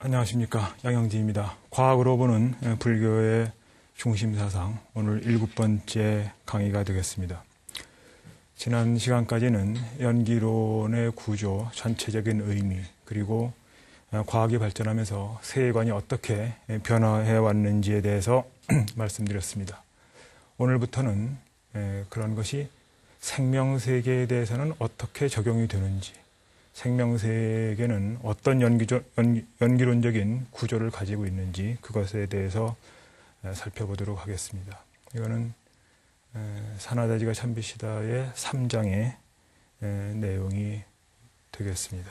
안녕하십니까, 양영진입니다. 과학으로 보는 불교의 중심사상, 오늘 7번째 강의가 되겠습니다. 지난 시간까지는 연기론의 구조, 전체적인 의미, 그리고 과학이 발전하면서 세계관이 어떻게 변화해 왔는지에 대해서 말씀드렸습니다. 오늘부터는 그런 것이 생명세계에 대해서는 어떻게 적용이 되는지, 생명세계는 어떤 연기론적인 구조를 가지고 있는지 그것에 대해서 살펴보도록 하겠습니다. 이거는 사나다지가 참비시다의 3장의 내용이 되겠습니다.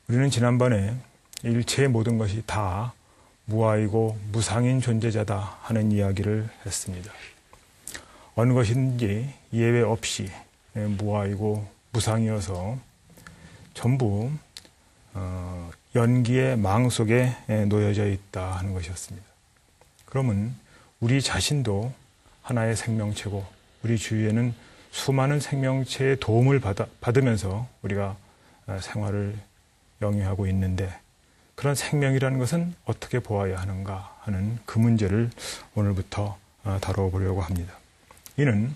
우리는 지난번에 일체의 모든 것이 다 무아이고 무상인 존재자다 하는 이야기를 했습니다. 어느 것인지 예외 없이 무아이고 무상이어서 전부 연기의 망 속에 놓여져 있다 하는 것이었습니다. 그러면 우리 자신도 하나의 생명체고 우리 주위에는 수많은 생명체의 도움을 받으면서 우리가 생활을 영위하고 있는데, 그런 생명이라는 것은 어떻게 보아야 하는가 하는 그 문제를 오늘부터 다뤄보려고 합니다. 이는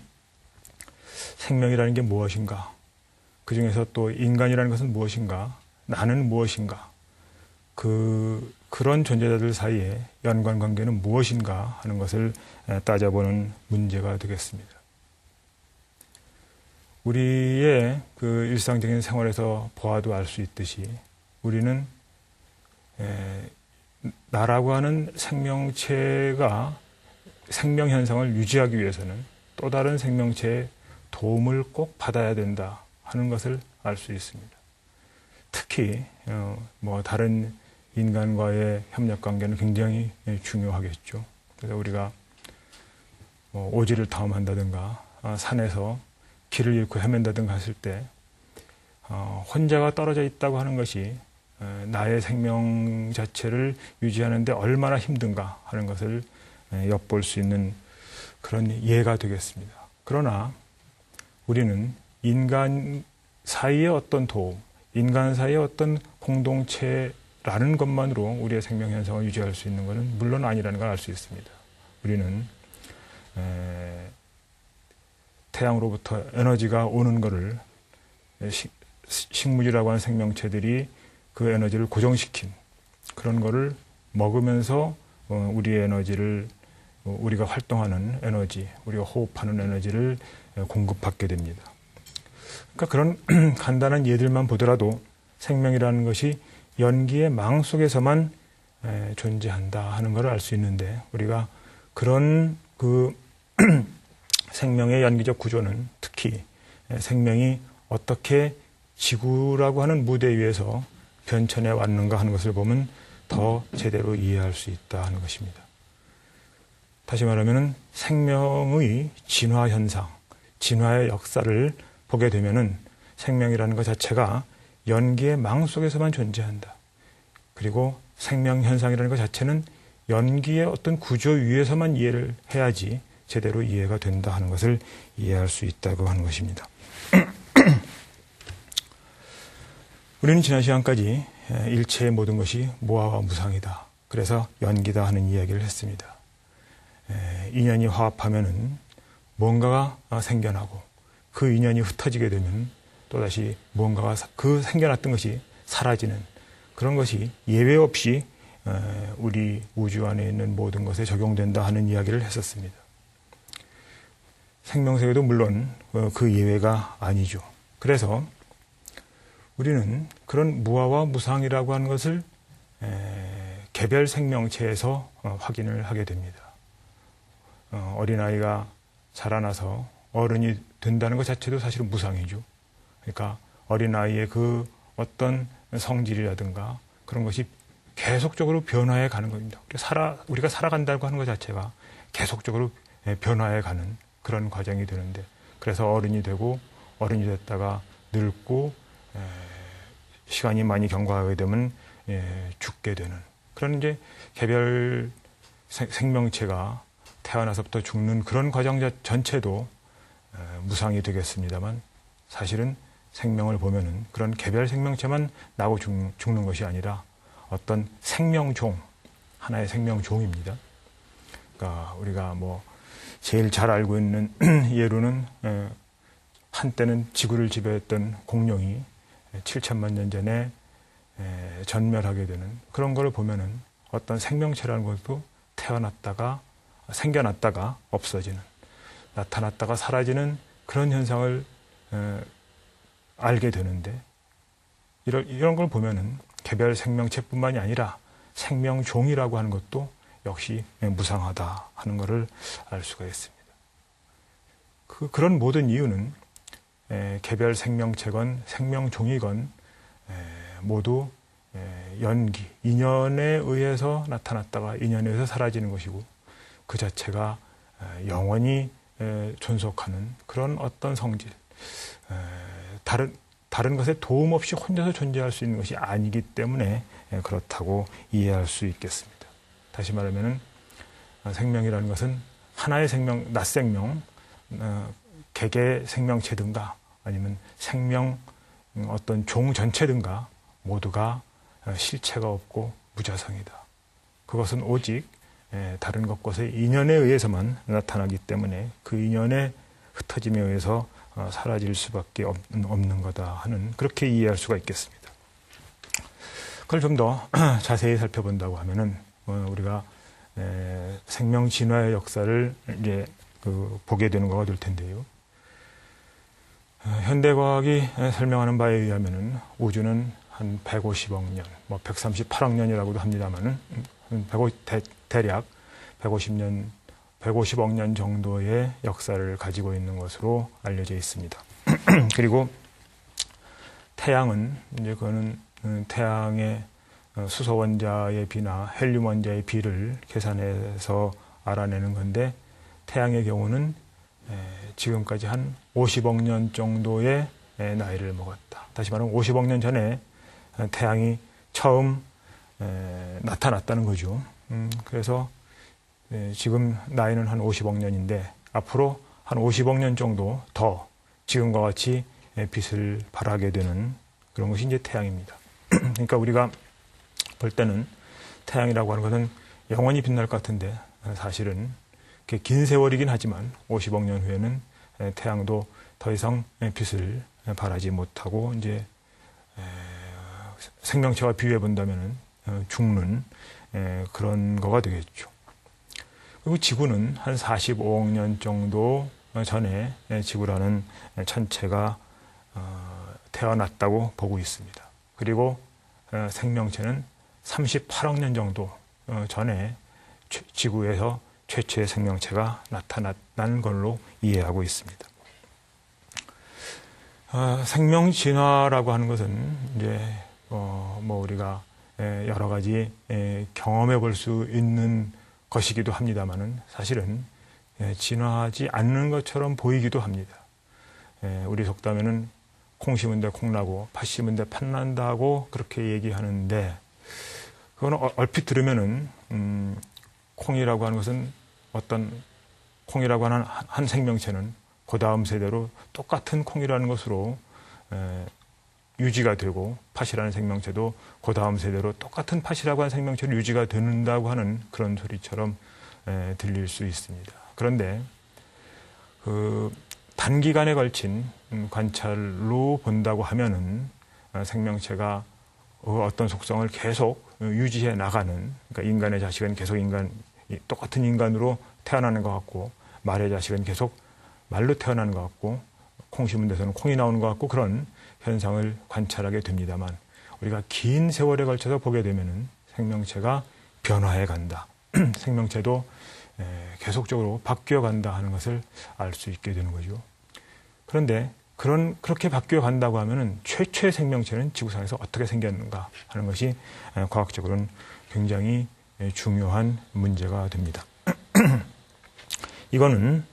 생명이라는 게 무엇인가, 그 중에서 또 인간이라는 것은 무엇인가, 나는 무엇인가, 그런 존재자들 사이에 연관관계는 무엇인가 하는 것을 따져보는 문제가 되겠습니다. 우리의 그 일상적인 생활에서 보아도 알 수 있듯이 우리는 나라고 하는 생명체가 생명 현상을 유지하기 위해서는 또 다른 생명체의 도움을 꼭 받아야 된다 하는 것을 알 수 있습니다. 특히 다른 인간과의 협력 관계는 굉장히 중요하겠죠. 그래서 우리가 오지를 탐험한다든가 산에서 길을 잃고 헤맨다든가 했을 때 혼자가 떨어져 있다고 하는 것이 나의 생명 자체를 유지하는데 얼마나 힘든가 하는 것을 엿볼 수 있는 그런 예가 되겠습니다. 그러나 우리는 인간 사이의 어떤 도움, 인간 사이의 어떤 공동체라는 것만으로 우리의 생명 현상을 유지할 수 있는 것은 물론 아니라는 걸 알 수 있습니다. 우리는 태양으로부터 에너지가 오는 것을 식물이라고 하는 생명체들이 그 에너지를 고정시킨 그런 것을 먹으면서 우리의 에너지를, 우리가 활동하는 에너지, 우리가 호흡하는 에너지를 공급받게 됩니다. 그러니까 그런 간단한 예들만 보더라도 생명이라는 것이 연기의 망 속에서만 존재한다 하는 것을 알 수 있는데, 우리가 그런 그 생명의 연기적 구조는 특히 생명이 어떻게 지구라고 하는 무대 위에서 변천해 왔는가 하는 것을 보면 더 제대로 이해할 수 있다 하는 것입니다. 다시 말하면 생명의 진화 현상, 진화의 역사를 보게 되면은 생명이라는 것 자체가 연기의 망 속에서만 존재한다. 그리고 생명 현상이라는 것 자체는 연기의 어떤 구조 위에서만 이해를 해야지 제대로 이해가 된다 하는 것을 이해할 수 있다고 하는 것입니다. 우리는 지난 시간까지 일체의 모든 것이 무아와 무상이다, 그래서 연기다 하는 이야기를 했습니다. 인연이 화합하면은 뭔가가 생겨나고, 그 인연이 흩어지게 되면 또다시 무언가가 그 생겨났던 것이 사라지는 그런 것이 예외 없이 우리 우주 안에 있는 모든 것에 적용된다 하는 이야기를 했었습니다. 생명세계도 물론 그 예외가 아니죠. 그래서 우리는 그런 무아와 무상이라고 하는 것을 개별 생명체에서 확인을 하게 됩니다. 어린아이가 자라나서 어른이 된다는 것 자체도 사실은 무상이죠. 그러니까 어린아이의 그 어떤 성질이라든가 그런 것이 계속적으로 변화해 가는 겁니다. 우리가 살아간다고 하는 것 자체가 계속적으로 변화해 가는 그런 과정이 되는데, 그래서 어른이 되고, 어른이 됐다가 늙고, 시간이 많이 경과하게 되면 죽게 되는 그런 이제 개별 생명체가 태어나서부터 죽는 그런 과정 전체도 무상이 되겠습니다만, 사실은 생명을 보면은 그런 개별 생명체만 나고 죽는 것이 아니라 어떤 생명종, 하나의 생명종입니다. 그러니까 우리가 뭐 제일 잘 알고 있는 예로는 한때는 지구를 지배했던 공룡이 7천만 년 전에 전멸하게 되는 그런 걸 보면은 어떤 생명체라는 것도 태어났다가 생겨났다가 없어지는, 나타났다가 사라지는 그런 현상을 알게 되는데, 이런 걸 보면은 개별 생명체뿐만이 아니라 생명종이라고 하는 것도 역시 무상하다 하는 것을 알 수가 있습니다. 그런 모든 이유는 개별 생명체건 생명종이건 모두 연기, 인연에 의해서 나타났다가 인연에 의해서 사라지는 것이고, 그 자체가 영원히 존속하는 그런 어떤 성질, 다른 것에 도움 없이 혼자서 존재할 수 있는 것이 아니기 때문에 그렇다고 이해할 수 있겠습니다. 다시 말하면 생명이라는 것은 하나의 생명, 낫생명, 개개 생명체든가 아니면 생명 어떤 종 전체든가 모두가 실체가 없고 무자성이다. 그것은 오직 다른 것과의 인연에 의해서만 나타나기 때문에 그 인연의 흩어짐에 의해서 사라질 수밖에 없는 거다 하는, 그렇게 이해할 수가 있겠습니다. 그걸 좀 더 자세히 살펴본다고 하면은 우리가 생명 진화의 역사를 이제 보게 되는 거가 될 텐데요. 현대과학이 설명하는 바에 의하면은 우주는 한 150억 년, 뭐 138억 년이라고도 합니다만은 대략 150억 년 정도의 역사를 가지고 있는 것으로 알려져 있습니다. 그리고 태양은 이제 그거는 태양의 수소 원자의 비나 헬륨 원자의 비를 계산해서 알아내는 건데, 태양의 경우는 지금까지 한 50억 년 정도의 나이를 먹었다. 다시 말하면 50억 년 전에 태양이 처음 나타났다는 거죠. 그래서 지금 나이는 한 50억 년인데 앞으로 한 50억 년 정도 더 지금과 같이 빛을 발하게 되는 그런 것이 이제 태양입니다. 그러니까 우리가 볼 때는 태양이라고 하는 것은 영원히 빛날 것 같은데, 사실은 긴 세월이긴 하지만 50억 년 후에는 태양도 더 이상 빛을 발하지 못하고 이제 생명체와 비교해 본다면은 죽는 그런 거가 되겠죠. 그리고 지구는 한 45억 년 정도 전에 지구라는 천체가 태어났다고 보고 있습니다. 그리고 생명체는 38억 년 정도 전에 지구에서 최초의 생명체가 나타난 걸로 이해하고 있습니다. 생명 진화라고 하는 것은 이제 뭐 우리가 여러 가지 경험해 볼 수 있는 것이기도 합니다만은 사실은 진화하지 않는 것처럼 보이기도 합니다. 우리 속담에는 콩 심은 데 콩 나고 팥 심은 데 팥 난다고 그렇게 얘기하는데, 그거는 얼핏 들으면은 콩이라고 하는 것은 어떤 콩이라고 하는 한 생명체는 그 다음 세대로 똑같은 콩이라는 것으로 유지가 되고, 팥이라는 생명체도 그 다음 세대로 똑같은 팥이라고 하는 생명체로 유지가 된다고 하는 그런 소리처럼 들릴 수 있습니다. 그런데 그 단기간에 걸친 관찰로 본다고 하면은 생명체가 어떤 속성을 계속 유지해 나가는, 그러니까 인간의 자식은 계속 똑같은 인간으로 태어나는 것 같고, 말의 자식은 계속 말로 태어나는 것 같고, 콩 심은 데서는 콩이 나오는 것 같고, 그런 현상을 관찰하게 됩니다만, 우리가 긴 세월에 걸쳐서 보게 되면은 생명체가 변화해 간다. 생명체도 계속적으로 바뀌어 간다 하는 것을 알 수 있게 되는 거죠. 그런데 그렇게 바뀌어 간다고 하면은 최초의 생명체는 지구상에서 어떻게 생겼는가 하는 것이 과학적으로는 굉장히 중요한 문제가 됩니다. 이거는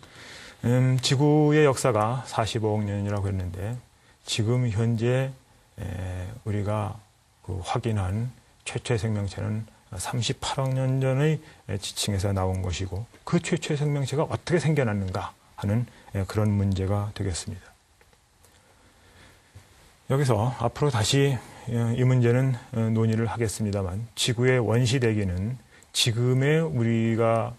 지구의 역사가 45억 년이라고 했는데, 지금 현재 우리가 확인한 최초의 생명체는 38억 년 전의 지층에서 나온 것이고, 그 최초의 생명체가 어떻게 생겨났는가 하는 그런 문제가 되겠습니다. 여기서 앞으로 다시 이 문제는 논의를 하겠습니다만, 지구의 원시 대기는 지금의 우리가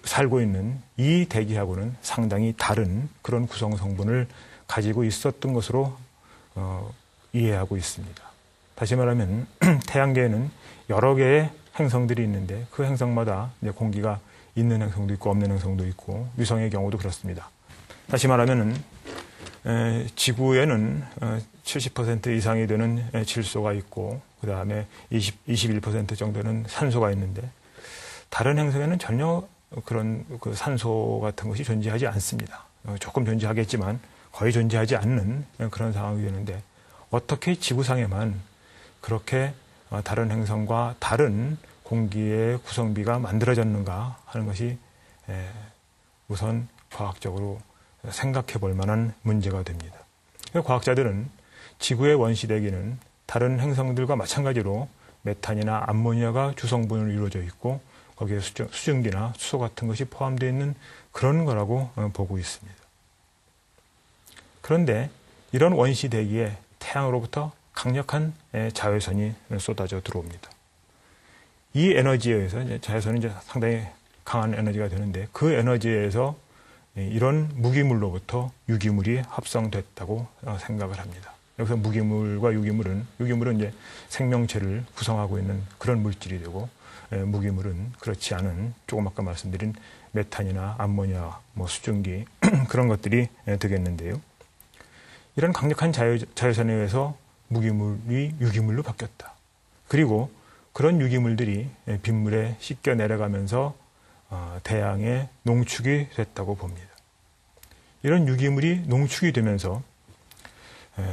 살고 있는 이 대기하고는 상당히 다른 그런 구성 성분을 가지고 있었던 것으로 이해하고 있습니다. 다시 말하면 태양계에는 여러 개의 행성들이 있는데 그 행성마다 이제 공기가 있는 행성도 있고 없는 행성도 있고, 위성의 경우도 그렇습니다. 다시 말하면 지구에는 70% 이상이 되는 질소가 있고, 그 다음에 21% 정도는 산소가 있는데, 다른 행성에는 전혀 그런 산소 같은 것이 존재하지 않습니다. 조금 존재하겠지만 거의 존재하지 않는 그런 상황이 되는데, 어떻게 지구상에만 그렇게 다른 행성과 다른 공기의 구성비가 만들어졌는가 하는 것이 우선 과학적으로 생각해 볼 만한 문제가 됩니다. 과학자들은 지구의 원시 대기는 다른 행성들과 마찬가지로 메탄이나 암모니아가 주성분으로 이루어져 있고, 거기에 수증기나 수소 같은 것이 포함되어 있는 그런 거라고 보고 있습니다. 그런데 이런 원시 대기에 태양으로부터 강력한 자외선이 쏟아져 들어옵니다. 이 에너지에 의해서, 자외선은 이제 상당히 강한 에너지가 되는데, 그 에너지에 의해서 이런 무기물로부터 유기물이 합성됐다고 생각을 합니다. 여기서 무기물과 유기물은 이제 생명체를 구성하고 있는 그런 물질이 되고, 무기물은 그렇지 않은, 조금 아까 말씀드린 메탄이나 암모니아, 수증기 그런 것들이 되겠는데요. 이런 강력한 자외선에 의해서 무기물이 유기물로 바뀌었다. 그리고 그런 유기물들이 빗물에 씻겨 내려가면서 대양에 농축이 됐다고 봅니다. 이런 유기물이 농축이 되면서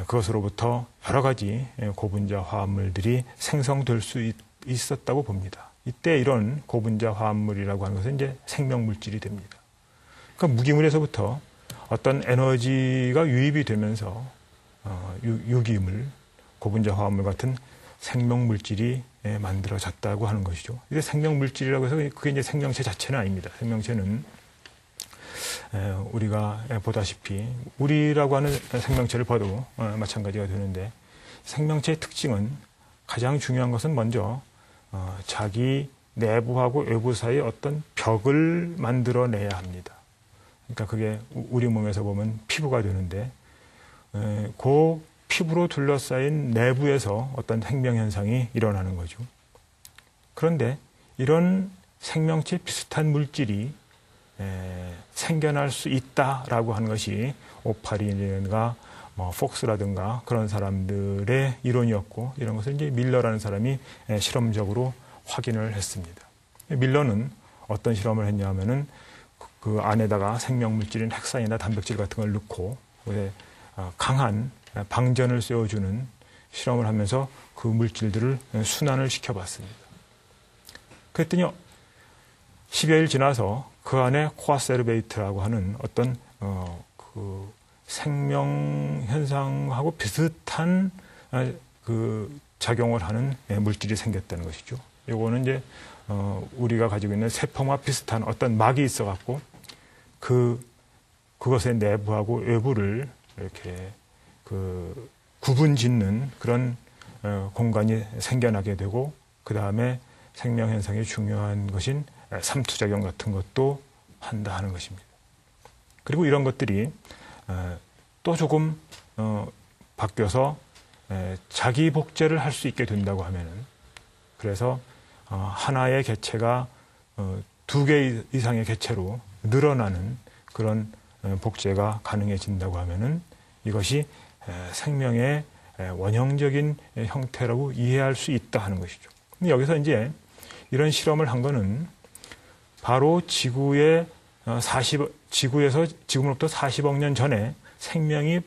그것으로부터 여러 가지 고분자 화합물들이 생성될 수 있었다고 봅니다. 이때 이런 고분자 화합물이라고 하는 것은 이제 생명물질이 됩니다. 그러니까 무기물에서부터 어떤 에너지가 유입이 되면서 유기물, 고분자 화합물 같은 생명물질이 만들어졌다고 하는 것이죠. 이게 생명물질이라고 해서 그게 이제 생명체 자체는 아닙니다. 생명체는 우리가 보다시피 우리라고 하는 생명체를 봐도 마찬가지가 되는데, 생명체의 특징은, 가장 중요한 것은 먼저 자기 내부하고 외부 사이에 어떤 벽을 만들어내야 합니다. 그러니까 그게 우리 몸에서 보면 피부가 되는데, 그 피부로 둘러싸인 내부에서 어떤 생명현상이 일어나는 거죠. 그런데 이런 생명체 비슷한 물질이 생겨날 수 있다라고 하는 것이 오파린이라든가 폭스라든가 그런 사람들의 이론이었고, 이런 것을 이제 밀러라는 사람이 실험적으로 확인을 했습니다. 밀러는 어떤 실험을 했냐 하면은 그 안에다가 생명물질인 핵산이나 단백질 같은 걸 넣고 강한 방전을 쐬어주는 실험을 하면서 그 물질들을 순환을 시켜봤습니다. 그랬더니 10여일 지나서 그 안에 코아세르베이트라고 하는 어떤 그 생명 현상하고 비슷한 그 작용을 하는 물질이 생겼다는 것이죠. 요거는 이제 우리가 가지고 있는 세포와 비슷한 어떤 막이 있어갖고 그것의 내부하고 외부를 이렇게 구분 짓는 그런 공간이 생겨나게 되고, 그 다음에 생명 현상이 중요한 것인 삼투작용 같은 것도 한다 하는 것입니다. 그리고 이런 것들이 또 조금 바뀌어서 자기 복제를 할 수 있게 된다고 하면은, 그래서 하나의 개체가 2개 이상의 개체로 늘어나는 그런 복제가 가능해진다고 하면은, 이것이 생명의 원형적인 형태라고 이해할 수 있다 하는 것이죠. 근데 여기서 이제 이런 실험을 한 거는 바로 지구에서 지금으로부터 40억 년 전에 생명이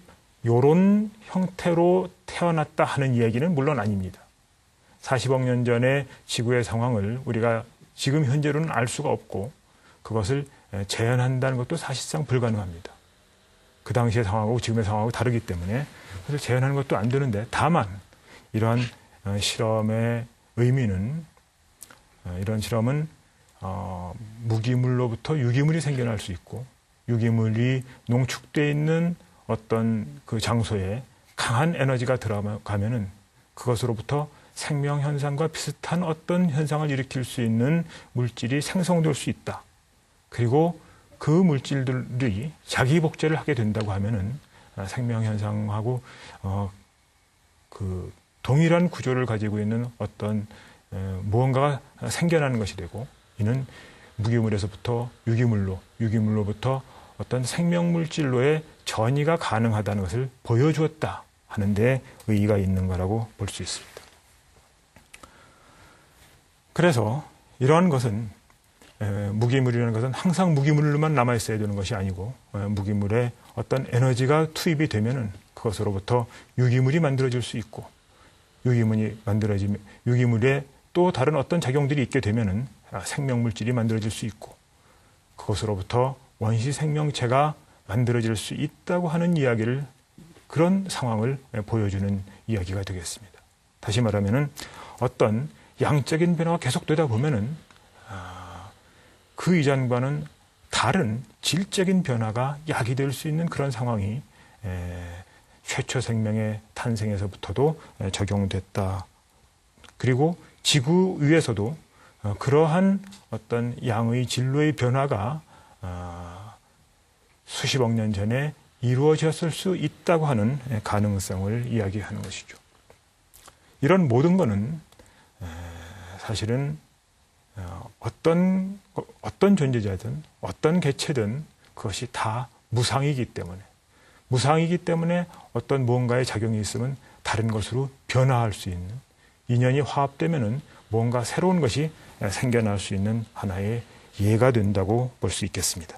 요런 형태로 태어났다 하는 얘기는 물론 아닙니다. 40억 년 전에 지구의 상황을 우리가 지금 현재로는 알 수가 없고, 그것을 재현한다는 것도 사실상 불가능합니다. 그 당시의 상황하고 지금의 상황하고 다르기 때문에 그래서 재현하는 것도 안 되는데, 다만 이러한 실험의 의미는, 이런 실험은 무기물로부터 유기물이 생겨날 수 있고, 유기물이 농축되어 있는 어떤 그 장소에 강한 에너지가 들어가면은 그것으로부터 생명 현상과 비슷한 어떤 현상을 일으킬 수 있는 물질이 생성될 수 있다. 그리고 그 물질들이 자기 복제를 하게 된다고 하면은 생명 현상하고 그 동일한 구조를 가지고 있는 어떤 무언가가 생겨나는 것이 되고, 이는 무기물에서부터 유기물로, 유기물로부터 어떤 생명물질로의 전이가 가능하다는 것을 보여주었다 하는 데 의의가 있는 거라고 볼 수 있습니다. 그래서 이러한 것은 무기물이라는 것은 항상 무기물로만 남아있어야 되는 것이 아니고, 무기물에 어떤 에너지가 투입이 되면은 그것으로부터 유기물이 만들어질 수 있고, 유기물에 또 다른 어떤 작용들이 있게 되면은 생명물질이 만들어질 수 있고, 그것으로부터 원시 생명체가 만들어질 수 있다고 하는 이야기를, 그런 상황을 보여주는 이야기가 되겠습니다. 다시 말하면은 어떤 양적인 변화가 계속되다 보면은 그 이전과는 다른 질적인 변화가 야기될 수 있는 그런 상황이 최초 생명의 탄생에서부터도 적용됐다. 그리고 지구 위에서도 그러한 어떤 양의 진로의 변화가 수십억 년 전에 이루어졌을 수 있다고 하는 가능성을 이야기하는 것이죠. 이런 모든 것은 사실은 어떤 존재자든 어떤 개체든 그것이 다 무상이기 때문에 어떤 무언가의 작용이 있으면 다른 것으로 변화할 수 있는, 인연이 화합되면은 뭔가 새로운 것이 생겨날 수 있는 하나의 예가 된다고 볼 수 있겠습니다.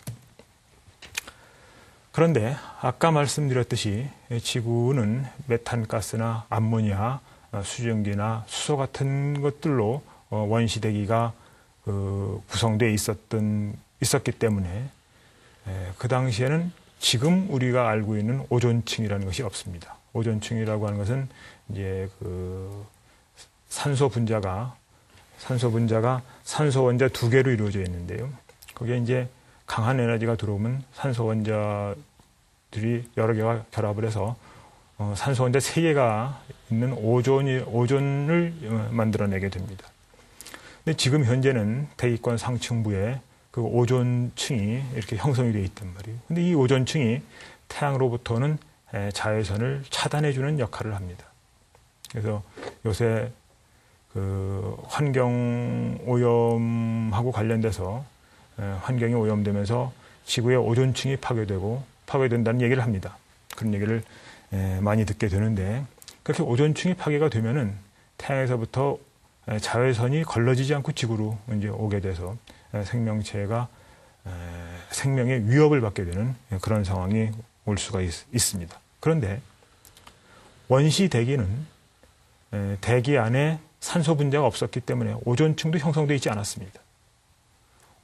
그런데 아까 말씀드렸듯이 지구는 메탄가스나 암모니아, 수증기나 수소 같은 것들로 원시대기가 구성되어 있었기 때문에 그 당시에는 지금 우리가 알고 있는 오존층이라는 것이 없습니다. 오존층이라고 하는 것은 이제 그 산소 분자가 산소 원자 2개로 이루어져 있는데요. 거기에 이제 강한 에너지가 들어오면 산소 원자들이 여러 개가 결합을 해서 산소 원자 3개가 있는 오존을 만들어내게 됩니다. 근데 지금 현재는 대기권 상층부에 그 오존층이 이렇게 형성이 되어 있단 말이에요. 근데 이 오존층이 태양으로부터는 자외선을 차단해주는 역할을 합니다. 그래서 요새 그 환경 오염하고 관련돼서 환경이 오염되면서 지구의 오존층이 파괴된다는 얘기를 합니다. 그런 얘기를 많이 듣게 되는데, 그렇게 오존층이 파괴가 되면은 태양에서부터 자외선이 걸러지지 않고 지구로 이제 오게 돼서 생명체가 생명의 위협을 받게 되는 그런 상황이 올 수가 있습니다. 그런데 원시 대기는 대기 안에 산소 분자가 없었기 때문에 오존층도 형성되어 있지 않았습니다.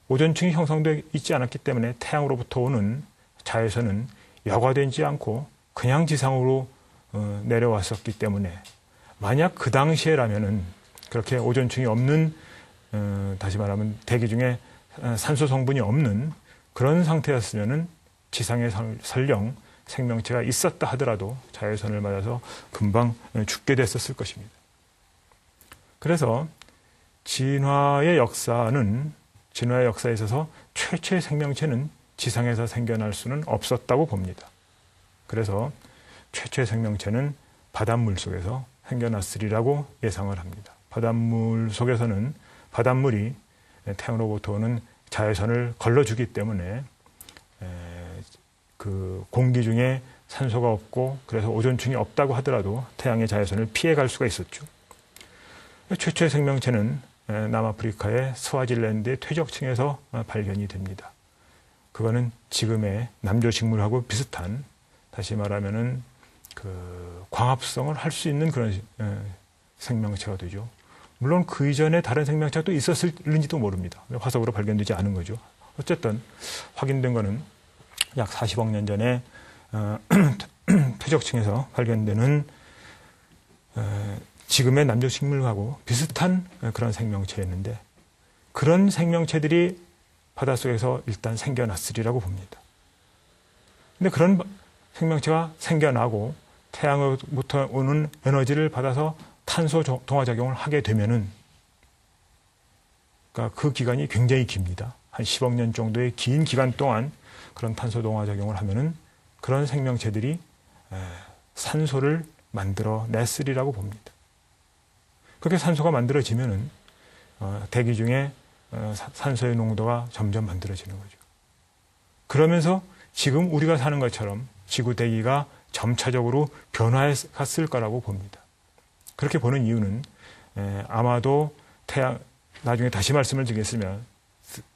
오존층이 형성되어 있지 않았기 때문에 태양으로부터 오는 자외선은 여과되지 않고 그냥 지상으로 내려왔었기 때문에, 만약 그 당시에라면은 그렇게 오존층이 없는, 다시 말하면 대기 중에 산소 성분이 없는 그런 상태였으면은 지상에 설령 생명체가 있었다 하더라도 자외선을 맞아서 금방 죽게 됐었을 것입니다. 그래서 진화의 역사에 있어서 최초의 생명체는 지상에서 생겨날 수는 없었다고 봅니다. 그래서 최초의 생명체는 바닷물 속에서 생겨났으리라고 예상을 합니다. 바닷물 속에서는 바닷물이 태양으로부터 오는 자외선을 걸러주기 때문에 그 공기 중에 산소가 없고, 그래서 오존층이 없다고 하더라도 태양의 자외선을 피해갈 수가 있었죠. 최초의 생명체는 남아프리카의 스와질랜드의 퇴적층에서 발견이 됩니다. 그거는 지금의 남조식물하고 비슷한, 다시 말하면은 그 광합성을 할 수 있는 그런 생명체가 되죠. 물론 그 이전에 다른 생명체가 또 있었을지도 모릅니다. 화석으로 발견되지 않은 거죠. 어쨌든 확인된 거는 약 40억 년 전에 퇴적층에서 발견되는 지금의 남조식물하고 비슷한 그런 생명체였는데, 그런 생명체들이 바닷속에서 일단 생겨났으리라고 봅니다. 근데 그런 생명체가 생겨나고 태양으로부터 오는 에너지를 받아서 탄소 동화작용을 하게 되면은, 그러니까 그 기간이 굉장히 깁니다. 한 10억 년 정도의 긴 기간 동안 그런 탄소 동화작용을 하면은 그런 생명체들이 산소를 만들어 냈으리라고 봅니다. 그렇게 산소가 만들어지면은 대기 중에 산소의 농도가 점점 만들어지는 거죠. 그러면서 지금 우리가 사는 것처럼 지구 대기가 점차적으로 변화해 갔을 거라고 봅니다. 그렇게 보는 이유는 아마도 나중에 다시 말씀을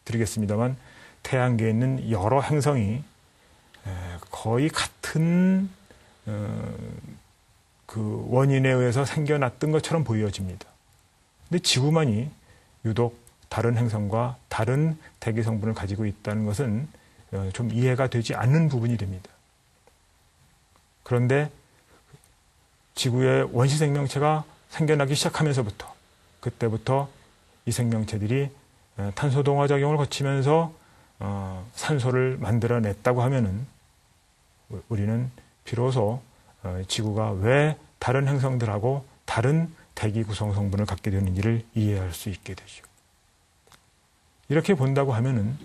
드리겠습니다만 태양계에 있는 여러 행성이 거의 같은 그 원인에 의해서 생겨났던 것처럼 보여집니다. 근데 지구만이 유독 다른 행성과 다른 대기 성분을 가지고 있다는 것은 좀 이해가 되지 않는 부분이 됩니다. 그런데 지구의 원시 생명체가 생겨나기 시작하면서부터, 그때부터 이 생명체들이 탄소 동화작용을 거치면서 산소를 만들어냈다고 하면은 우리는 비로소 지구가 왜 다른 행성들하고 다른 대기 구성 성분을 갖게 되는지를 이해할 수 있게 되죠. 이렇게 본다고 하면은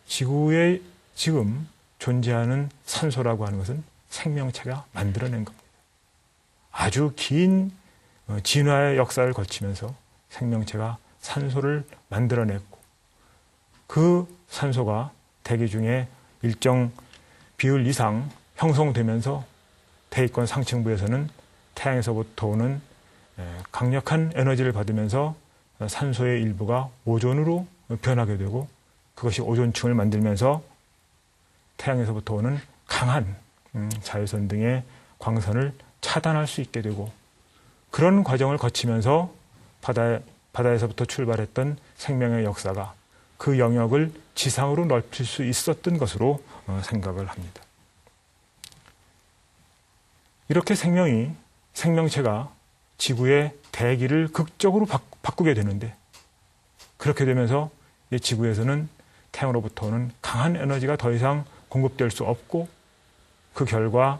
지구에 지금 존재하는 산소라고 하는 것은 생명체가 만들어낸 겁니다. 아주 긴 진화의 역사를 거치면서 생명체가 산소를 만들어냈고, 그 산소가 대기 중에 일정 비율 이상 형성되면서 대기권 상층부에서는 태양에서부터 오는 강력한 에너지를 받으면서 산소의 일부가 오존으로 변하게 되고, 그것이 오존층을 만들면서 태양에서부터 오는 강한 자외선 등의 광선을 차단할 수 있게 되고, 그런 과정을 거치면서 바다에서부터 출발했던 생명의 역사가 그 영역을 지상으로 넓힐 수 있었던 것으로 생각을 합니다. 이렇게 생명체가 지구의 대기를 극적으로 바꾸게 되는데, 그렇게 되면서 지구에서는 태양으로부터 오는 강한 에너지가 더 이상 공급될 수 없고, 그 결과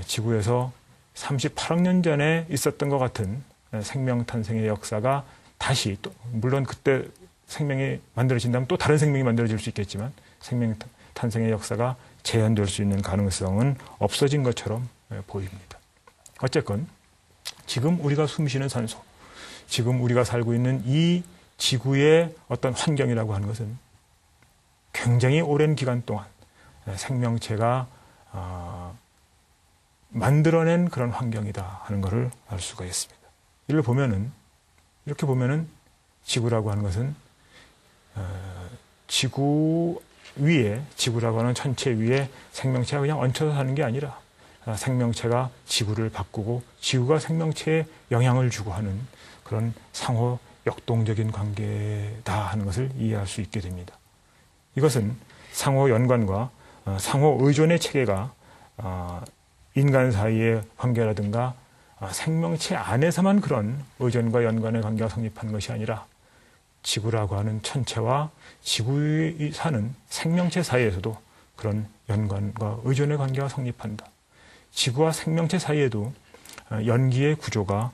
지구에서 38억 년 전에 있었던 것 같은 생명 탄생의 역사가 다시, 또 물론 그때 생명이 만들어진다면 또 다른 생명이 만들어질 수 있겠지만 생명 탄생의 역사가 재현될 수 있는 가능성은 없어진 것처럼 보입니다. 어쨌건 지금 우리가 숨쉬는 산소, 지금 우리가 살고 있는 이 지구의 어떤 환경이라고 하는 것은 굉장히 오랜 기간 동안 생명체가 만들어낸 그런 환경이다 하는 것을 알 수가 있습니다. 이렇게 보면은 지구라고 하는 것은 지구 위에, 지구라고 하는 천체 위에 생명체가 그냥 얹혀서 사는 게 아니라 생명체가 지구를 바꾸고 지구가 생명체에 영향을 주고 하는 그런 상호 역동적인 관계다 하는 것을 이해할 수 있게 됩니다. 이것은 상호 연관과 상호 의존의 체계가 인간 사이의 관계라든가 생명체 안에서만 그런 의존과 연관의 관계가 성립하는 것이 아니라 지구라고 하는 천체와 지구에 사는 생명체 사이에서도 그런 연관과 의존의 관계가 성립한다. 지구와 생명체 사이에도 연기의 구조가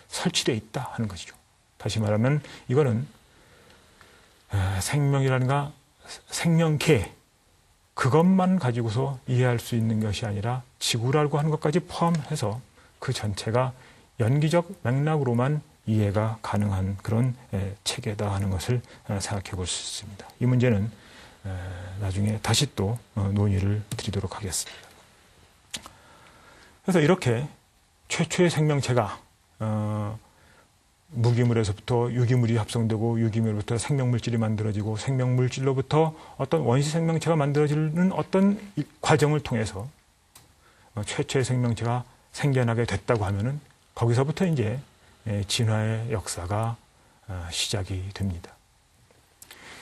설치되어 있다 하는 것이죠. 다시 말하면 이거는 생명이라든가 생명계, 그것만 가지고서 이해할 수 있는 것이 아니라 지구라고 하는 것까지 포함해서 그 전체가 연기적 맥락으로만 이해가 가능한 그런 체계다 하는 것을 생각해 볼 수 있습니다. 이 문제는 나중에 다시 또 논의를 드리도록 하겠습니다. 그래서 이렇게 최초의 생명체가 무기물에서부터 유기물이 합성되고 유기물부터 생명물질이 만들어지고 생명물질로부터 어떤 원시 생명체가 만들어지는 어떤 과정을 통해서 최초의 생명체가 생겨나게 됐다고 하면은 거기서부터 이제 진화의 역사가 시작이 됩니다.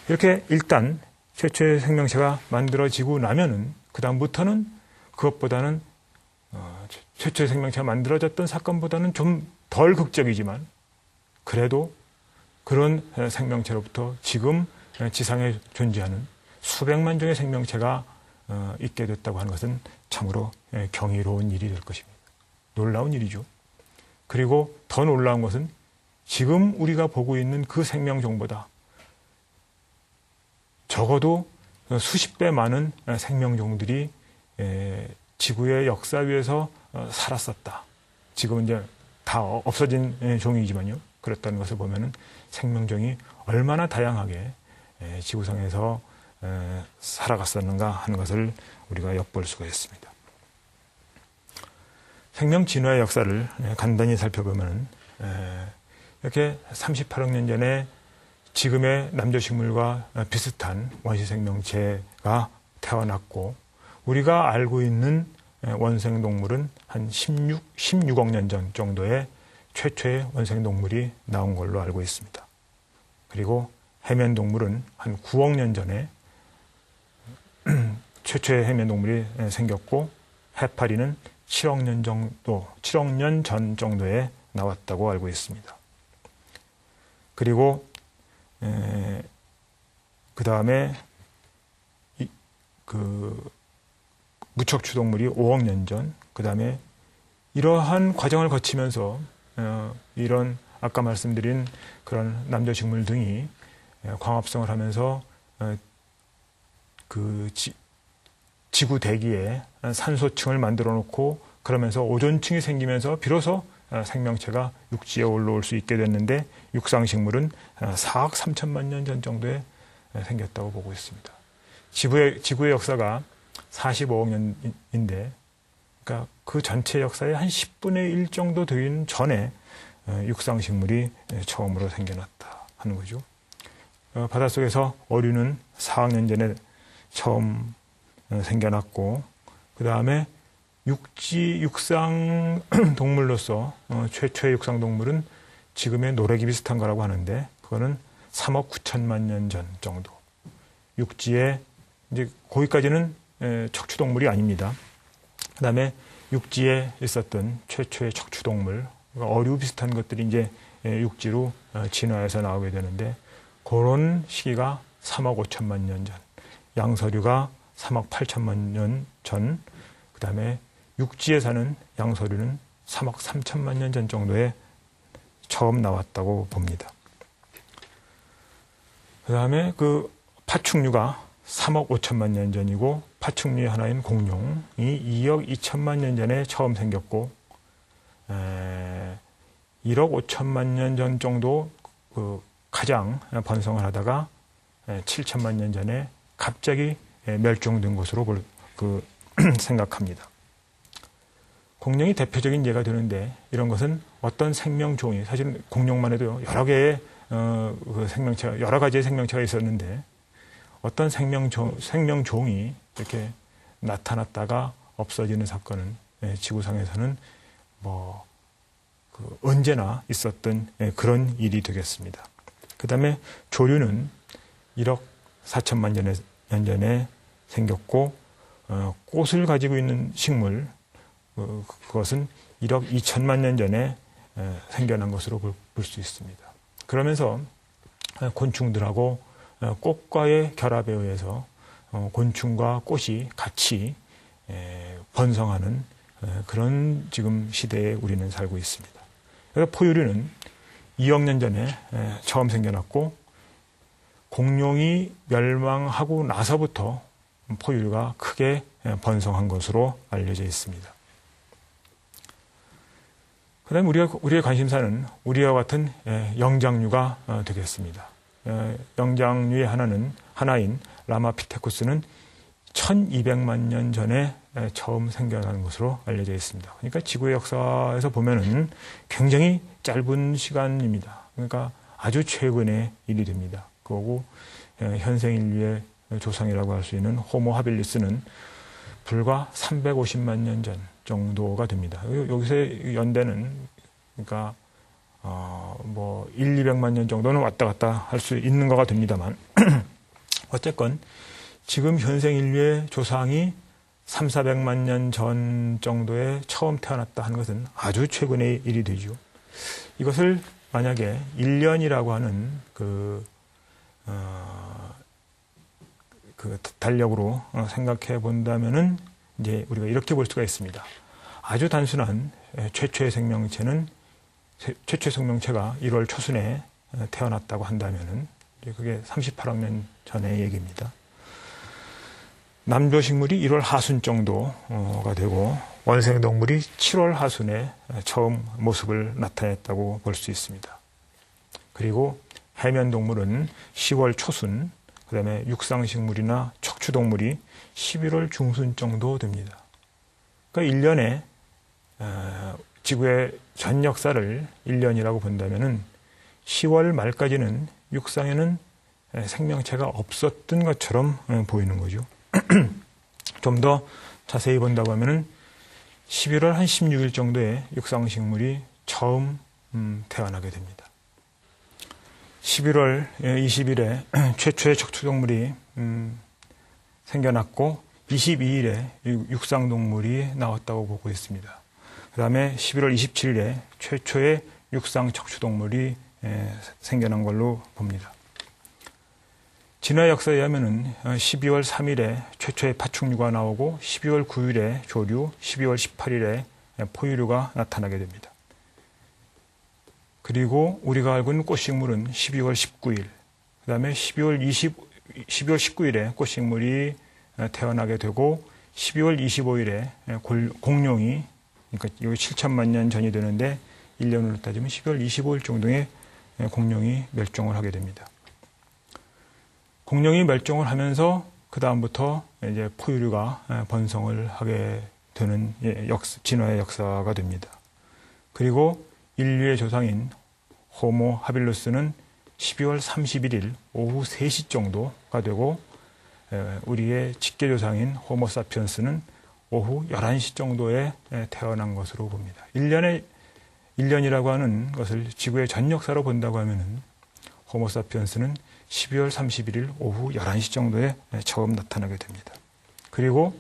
이렇게 일단 최초의 생명체가 만들어지고 나면은 그다음부터는 그것보다는 최초의 생명체가 만들어졌던 사건보다는 좀 덜 극적이지만 그래도 그런 생명체로부터 지금 지상에 존재하는 수백만 종의 생명체가 있게 됐다고 하는 것은 참으로 경이로운 일이 될 것입니다. 놀라운 일이죠. 그리고 더 놀라운 것은 지금 우리가 보고 있는 그 생명종보다 적어도 수십 배 많은 생명종들이 지구의 역사 위에서 살았었다. 지금은 이제 다 없어진 종이지만요. 그랬다는 것을 보면은 생명종이 얼마나 다양하게 지구상에서 살아갔었는가 하는 것을 우리가 엿볼 수가 있습니다. 생명 진화의 역사를 간단히 살펴보면 이렇게 38억 년 전에 지금의 남조식물과 비슷한 원시 생명체가 태어났고 우리가 알고 있는 원생동물은 한 16억 년 전 정도의 최초의 원생동물이 나온 걸로 알고 있습니다. 그리고 해면동물은 한 9억 년 전에 최초의 해면동물이 생겼고 해파리는 7억 년 전 정도에 나왔다고 알고 있습니다. 그리고 그 다음에 무척추동물이 5억 년 전, 그 다음에 이러한 과정을 거치면서 이런 아까 말씀드린 그런 남조식물 등이 광합성을 하면서 지구 대기에 산소층을 만들어 놓고 그러면서 오존층이 생기면서 비로소 생명체가 육지에 올라올 수 있게 됐는데 육상식물은 4억 3천만 년 전 정도에 생겼다고 보고 있습니다. 지구의 역사가 45억 년인데 그러니까 그 전체 역사의 한 10분의 1 정도 되는 전에 육상식물이 처음으로 생겨났다 하는 거죠. 바닷속에서 어류는 4억 년 전에 처음 생겨났고 그 다음에 육상 동물로서 최초의 육상 동물은 지금의 노래기 비슷한 거라고 하는데 그거는 3억 9천만 년 전 정도. 육지에 이제 거기까지는 척추동물이 아닙니다. 그 다음에 육지에 있었던 최초의 척추동물, 어류 비슷한 것들이 이제 육지로 진화해서 나오게 되는데 그런 시기가 3억 5천만 년 전, 양서류가 3억 8천만 년 전, 그 다음에 육지에 사는 양서류는 3억 3천만 년 전 정도에 처음 나왔다고 봅니다. 그 다음에 그 파충류가 3억 5천만 년 전이고 파충류의 하나인 공룡이 2억 2천만 년 전에 처음 생겼고 1억 5천만 년 전 정도 가장 번성을 하다가 7천만 년 전에 갑자기 멸종된 것으로 생각합니다. 공룡이 대표적인 예가 되는데 이런 것은 어떤 생명종이 사실 공룡만 해도 여러 개의 생명체가 여러 가지의 생명체가 있었는데 어떤 생명종이 이렇게 나타났다가 없어지는 사건은 지구상에서는 언제나 있었던 그런 일이 되겠습니다. 그 다음에 조류는 1억 4천만 년 전에 생겼고 꽃을 가지고 있는 식물 그것은 1억 2천만 년 전에 생겨난 것으로 볼 수 있습니다. 그러면서 곤충들하고 꽃과의 결합에 의해서 곤충과 꽃이 같이 번성하는 그런 지금 시대에 우리는 살고 있습니다. 그래서 포유류는 2억 년 전에 처음 생겨났고 공룡이 멸망하고 나서부터 포유류가 크게 번성한 것으로 알려져 있습니다. 그 다음에 우리의 관심사는 우리와 같은 영장류가 되겠습니다. 영장류의 하나인 라마피테쿠스는 1200만 년 전에 처음 생겨난 것으로 알려져 있습니다. 그러니까 지구의 역사에서 보면은 굉장히 짧은 시간입니다. 그러니까 아주 최근의 일이 됩니다. 그리고 현생 인류의 조상이라고 할 수 있는 호모 하빌리스는 불과 350만 년 전 정도가 됩니다. 여기서의 연대는 그러니까 200만 년 정도는 왔다 갔다 할 수 있는 거가 됩니다만 어쨌건 지금 현생 인류의 조상이 300~400만 년 전 정도에 처음 태어났다 하는 것은 아주 최근의 일이 되죠. 이것을 만약에 1년이라고 하는 그 그 달력으로 생각해 본다면은 이제 우리가 이렇게 볼 수가 있습니다. 아주 단순한 최초의 생명체가 1월 초순에 태어났다고 한다면은 그게 38억 년 전의 얘기입니다. 남조식물이 1월 하순 정도가 되고 원생동물이 7월 하순에 처음 모습을 나타냈다고 볼 수 있습니다. 그리고 해면동물은 10월 초순, 그 다음에 육상식물이나 척추동물이 11월 중순 정도 됩니다. 그러니까 1년에 지구의 전 역사를 1년이라고 본다면은 10월 말까지는 육상에는 생명체가 없었던 것처럼 보이는 거죠. 좀 더 자세히 본다고 하면은 11월 한 16일 정도에 육상식물이 처음 태어나게 됩니다. 11월 20일에 최초의 척추동물이 생겨났고 22일에 육상동물이 나왔다고 보고 있습니다. 그 다음에 11월 27일에 최초의 육상 척추동물이 생겨난 걸로 봅니다. 진화 역사에 의하면 12월 3일에 최초의 파충류가 나오고 12월 9일에 조류, 12월 18일에 포유류가 나타나게 됩니다. 그리고 우리가 알고 있는 꽃식물은 12월 19일, 그 다음에 12월 19일에 꽃식물이 태어나게 되고 12월 25일에 공룡이, 그러니까 여기 7천만 년 전이 되는데 1년으로 따지면 12월 25일 정도에 공룡이 멸종을 하게 됩니다. 공룡이 멸종을 하면서 그 다음부터 이제 포유류가 번성을 하게 되는 진화의 역사가 됩니다. 그리고 인류의 조상인 호모 하빌루스는 12월 31일 오후 3시 정도가 되고 우리의 직계조상인 호모 사피엔스는 오후 11시 정도에 태어난 것으로 봅니다. 1년이라고 하는 것을 지구의 전 역사로 본다고 하면은 호모 사피엔스는 12월 31일 오후 11시 정도에 처음 나타나게 됩니다. 그리고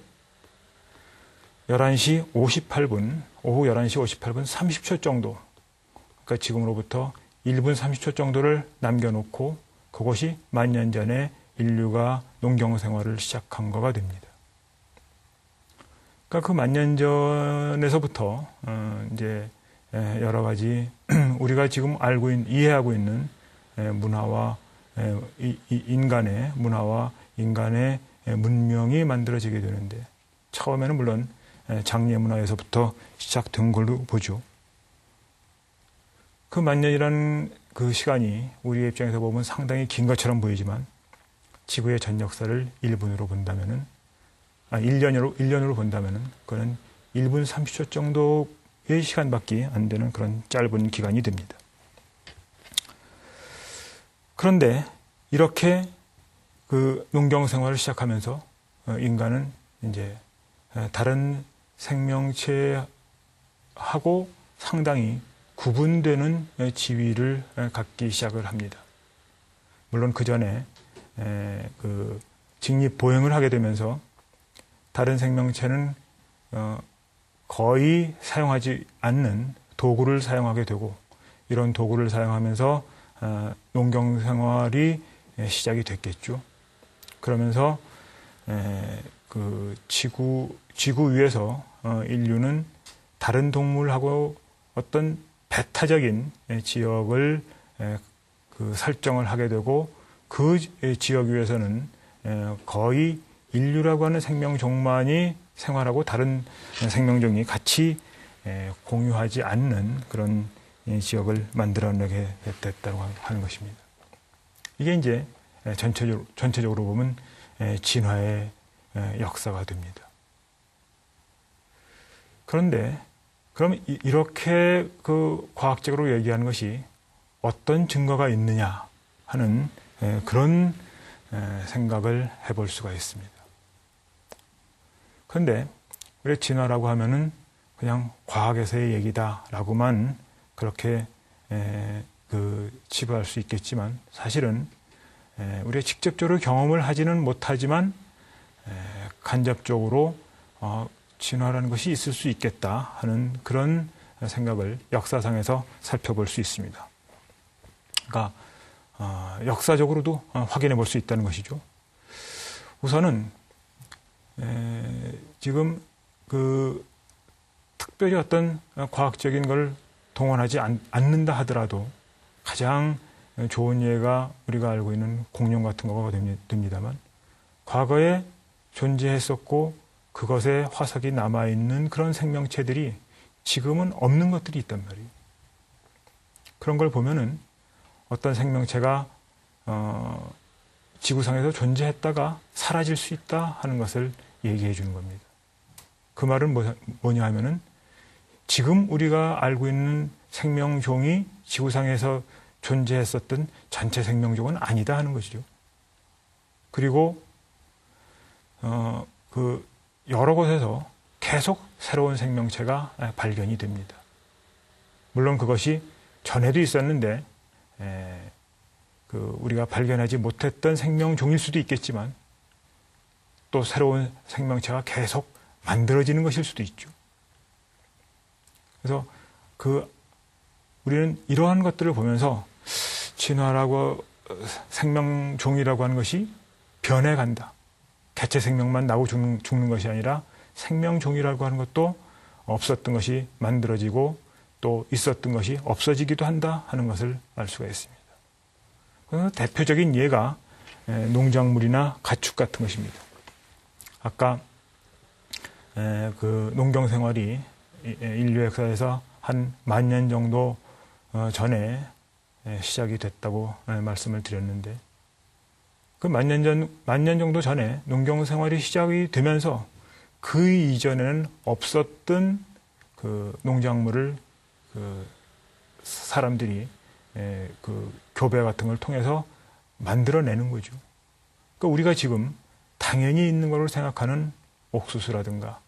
11시 58분, 오후 11시 58분 30초 정도, 그러니까 지금으로부터 1분 30초 정도를 남겨놓고 그것이 10,000년 전에 인류가 농경 생활을 시작한 거가 됩니다. 그러니까 그 10,000년 전에서부터 이제 여러 가지 우리가 지금 이해하고 있는 문화와 인간의 문화와 인간의 문명이 만들어지게 되는데 처음에는 물론 장례 문화에서부터 시작된 걸로 보죠. 그 10,000년이라는 그 시간이 우리의 입장에서 보면 상당히 긴 것처럼 보이지만 지구의 전 역사를 1년으로 본다면은 그거는 1분 30초 정도의 시간밖에 안 되는 그런 짧은 기간이 됩니다. 그런데 이렇게 그 농경 생활을 시작하면서 인간은 이제 다른 생명체하고 상당히 구분되는 지위를 갖기 시작을 합니다. 물론 그 전에 그 직립보행을 하게 되면서 다른 생명체는 거의 사용하지 않는 도구를 사용하게 되고 이런 도구를 사용하면서 농경 생활이 시작이 됐겠죠. 그러면서 그 지구 위에서 인류는 다른 동물하고 어떤 배타적인 지역을 그 설정을 하게 되고 그 지역 위에서는 거의 인류라고 하는 생명종만이 생활하고 다른 생명종이 같이 공유하지 않는 그런 지역을 만들어내게 됐다고 하는 것입니다. 이게 이제 전체적으로 보면 진화의 역사가 됩니다. 그런데 그럼 이렇게 그 과학적으로 얘기하는 것이 어떤 증거가 있느냐 하는 그런 생각을 해볼 수가 있습니다. 그런데 우리 진화라고 하면은 그냥 과학에서의 얘기다라고만 그렇게 치부할 수 있겠지만 사실은 우리가 직접적으로 경험을 하지는 못하지만 간접적으로 진화라는 것이 있을 수 있겠다 하는 그런 생각을 역사상에서 살펴볼 수 있습니다. 그러니까 역사적으로도 확인해 볼 수 있다는 것이죠. 우선은 지금 특별히 어떤 과학적인 걸 동원하지 않는다 하더라도 가장 좋은 예가 우리가 알고 있는 공룡 같은 거가 됩니다만, 과거에 존재했었고 그것에 화석이 남아있는 그런 생명체들이 지금은 없는 것들이 있단 말이에요. 그런 걸 보면은 어떤 생명체가 지구상에서 존재했다가 사라질 수 있다 하는 것을 얘기해 주는 겁니다. 그 말은 뭐냐 하면은 지금 우리가 알고 있는 생명종이 지구상에서 존재했었던 전체 생명종은 아니다 하는 것이죠. 그리고 여러 곳에서 계속 새로운 생명체가 발견이 됩니다. 물론 그것이 전에도 있었는데 우리가 발견하지 못했던 생명종일 수도 있겠지만 또 새로운 생명체가 계속 만들어지는 것일 수도 있죠. 그래서 우리는 이러한 것들을 보면서 진화라고 생명종이라고 하는 것이 변해간다. 개체 생명만 나고 죽는 것이 아니라 생명종이라고 하는 것도 없었던 것이 만들어지고 또 있었던 것이 없어지기도 한다 하는 것을 알 수가 있습니다. 그래서 대표적인 예가 농작물이나 가축 같은 것입니다. 아까 농경 생활이 인류 역사에서 한 10,000년 정도 전에 시작이 됐다고 말씀을 드렸는데, 그 10,000년 정도 전에 농경 생활이 시작이 되면서 그 이전에는 없었던 농작물을 사람들이 교배 같은 걸 통해서 만들어내는 거죠. 그러니까 우리가 지금 당연히 있는 걸로 생각하는 옥수수라든가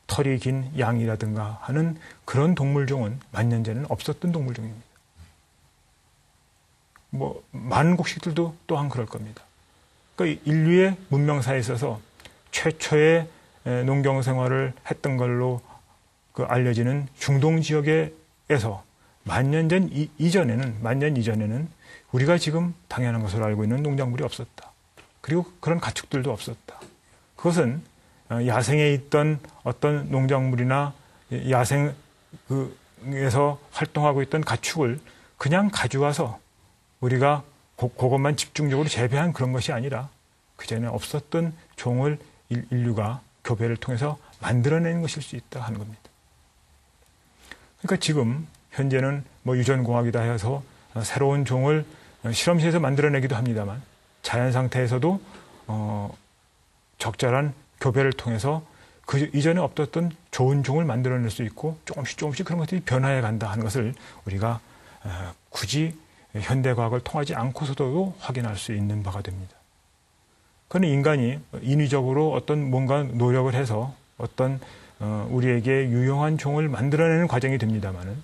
털이 긴 양이라든가 하는 그런 동물종은 10,000년 전에는 없었던 동물종입니다. 많은 곡식들도 또한 그럴 겁니다. 그러니까 인류의 문명사에 있어서 최초의 농경 생활을 했던 걸로 알려지는 중동 지역에서 10,000년 전 이전에는 10,000년 이전에는 우리가 지금 당연한 것으로 알고 있는 농작물이 없었다. 그리고 그런 가축들도 없었다. 그것은 야생에 있던 어떤 농작물이나 야생에서 활동하고 있던 가축을 그냥 가져와서 우리가 그것만 집중적으로 재배한 그런 것이 아니라 그전에 없었던 종을 인류가 교배를 통해서 만들어내는 것일 수 있다 하는 겁니다. 그러니까 지금 현재는 유전공학이다 해서 새로운 종을 실험실에서 만들어내기도 합니다만, 자연 상태에서도 적절한 교배를 통해서 그 이전에 없었던 좋은 종을 만들어낼 수 있고 조금씩 그런 것들이 변화해 간다 하는 것을 우리가 굳이 현대과학을 통하지 않고서도 확인할 수 있는 바가 됩니다. 그는 인간이 인위적으로 어떤 뭔가 노력을 해서 어떤 우리에게 유용한 종을 만들어내는 과정이 됩니다만은,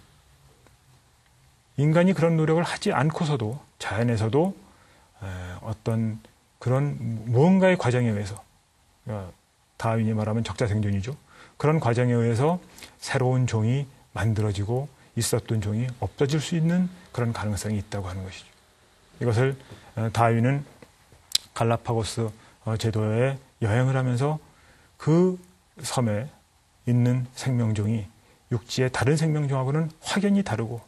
인간이 그런 노력을 하지 않고서도 자연에서도 어떤 그런 무언가의 과정에 의해서, 다윈이 말하면 적자생존이죠. 그런 과정에 의해서 새로운 종이 만들어지고 있었던 종이 없어질 수 있는 그런 가능성이 있다고 하는 것이죠. 이것을 다윈은 갈라파고스 제도에 여행을 하면서 그 섬에 있는 생명종이 육지의 다른 생명종하고는 확연히 다르고,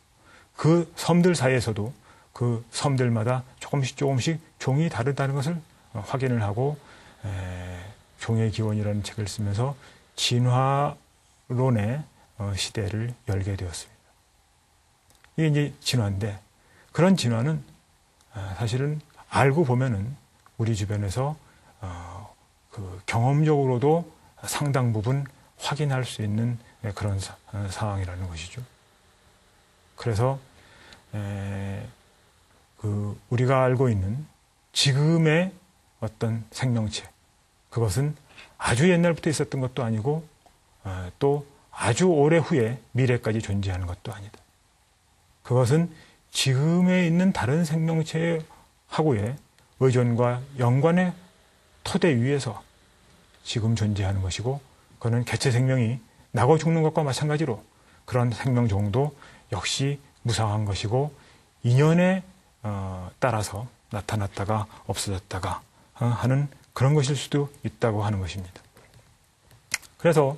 그 섬들 사이에서도 그 섬들마다 조금씩 종이 다르다는 것을 확인을 하고 종의 기원이라는 책을 쓰면서 진화론의 시대를 열게 되었습니다. 이게 이제 진화인데, 그런 진화는 사실은 알고 보면은 우리 주변에서 경험적으로도 상당 부분 확인할 수 있는 그런 상황이라는 것이죠. 그래서 우리가 알고 있는 지금의 어떤 생명체, 그것은 아주 옛날부터 있었던 것도 아니고 또 아주 오래 후에 미래까지 존재하는 것도 아니다. 그것은 지금에 있는 다른 생명체하고의 의존과 연관의 토대 위에서 지금 존재하는 것이고, 그거는 개체 생명이 나고 죽는 것과 마찬가지로 그런 생명종도 역시 무상한 것이고 인연에 따라서 나타났다가 없어졌다가 하는 그런 것일 수도 있다고 하는 것입니다. 그래서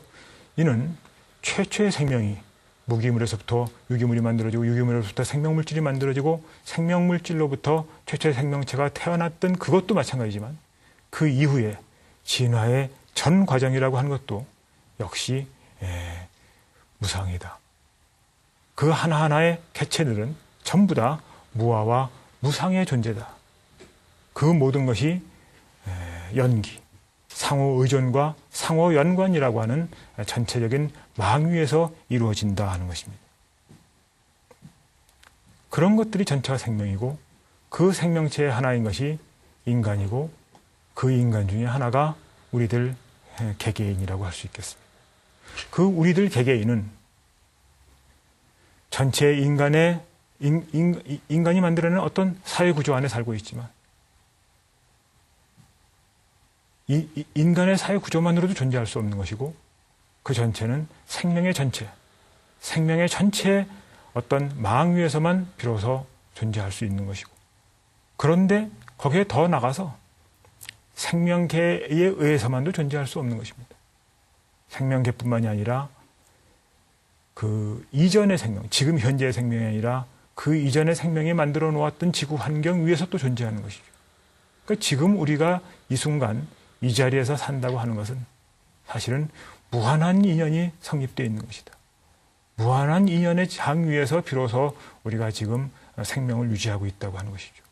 이는 최초의 생명이 무기물에서부터 유기물이 만들어지고 유기물에서부터 생명물질이 만들어지고 생명물질로부터 최초의 생명체가 태어났던 그것도 마찬가지지만 그 이후에 진화의 전 과정이라고 하는 것도 역시 무상이다. 그 하나하나의 개체들은 전부 다 무아와 무상의 존재다. 그 모든 것이 연기, 상호 의존과 상호 연관이라고 하는 전체적인 망위에서 이루어진다 하는 것입니다. 그런 것들이 전체가 생명이고 그 생명체의 하나인 것이 인간이고 그 인간 중에 하나가 우리들 개개인이라고 할 수 있겠습니다. 그 우리들 개개인은 전체 인간이 만들어낸 어떤 사회 구조 안에 살고 있지만 이 인간의 사회 구조만으로도 존재할 수 없는 것이고 그 전체는 생명의 전체의 어떤 망 위에서만 비로소 존재할 수 있는 것이고 그런데 거기에 더 나가서 생명계에 의해서만도 존재할 수 없는 것입니다. 생명계뿐만이 아니라 그 이전의 생명, 지금 현재의 생명이 아니라 그 이전의 생명이 만들어 놓았던 지구 환경 위에서 또 존재하는 것이죠. 그러니까 지금 우리가 이 순간 이 자리에서 산다고 하는 것은 사실은 무한한 인연이 성립되어 있는 것이다. 무한한 인연의 장 위에서 비로소 우리가 지금 생명을 유지하고 있다고 하는 것이죠.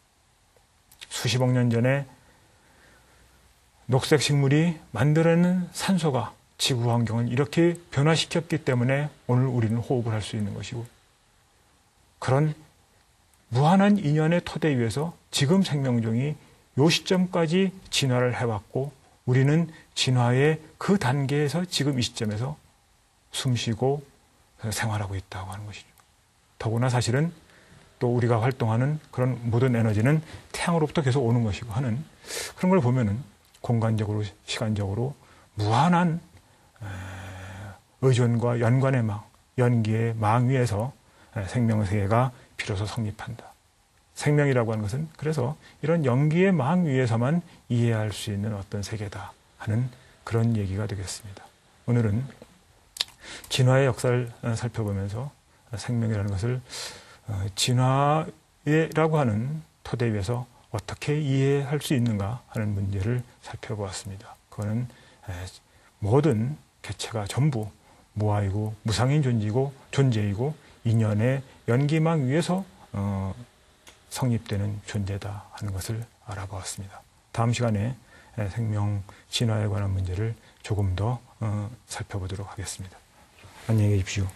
수십억 년 전에 녹색 식물이 만들어낸 산소가 지구 환경을 이렇게 변화시켰기 때문에 오늘 우리는 호흡을 할 수 있는 것이고 그런 무한한 인연의 토대 위에서 지금 생명종이 요 시점까지 진화를 해왔고 우리는 진화의 그 단계에서 지금 이 시점에서 숨쉬고 생활하고 있다고 하는 것이죠. 더구나 사실은 또 우리가 활동하는 그런 모든 에너지는 태양으로부터 계속 오는 것이고 하는 그런 걸 보면은 공간적으로 시간적으로 무한한 의존과 연관의 망, 연기의 망 위에서 생명세계가 비로소 성립한다. 생명이라고 하는 것은 그래서 이런 연기의 망 위에서만 이해할 수 있는 어떤 세계다 하는 그런 얘기가 되겠습니다. 오늘은 진화의 역사를 살펴보면서 생명이라는 것을 진화라고 하는 토대 위에서 어떻게 이해할 수 있는가 하는 문제를 살펴보았습니다. 그거는 모든 개체가 전부 무아이고 무상인 존재이고 인연의 연기망 위에서 성립되는 존재다 하는 것을 알아보았습니다. 다음 시간에 생명 진화에 관한 문제를 조금 더 살펴보도록 하겠습니다. 안녕히 계십시오.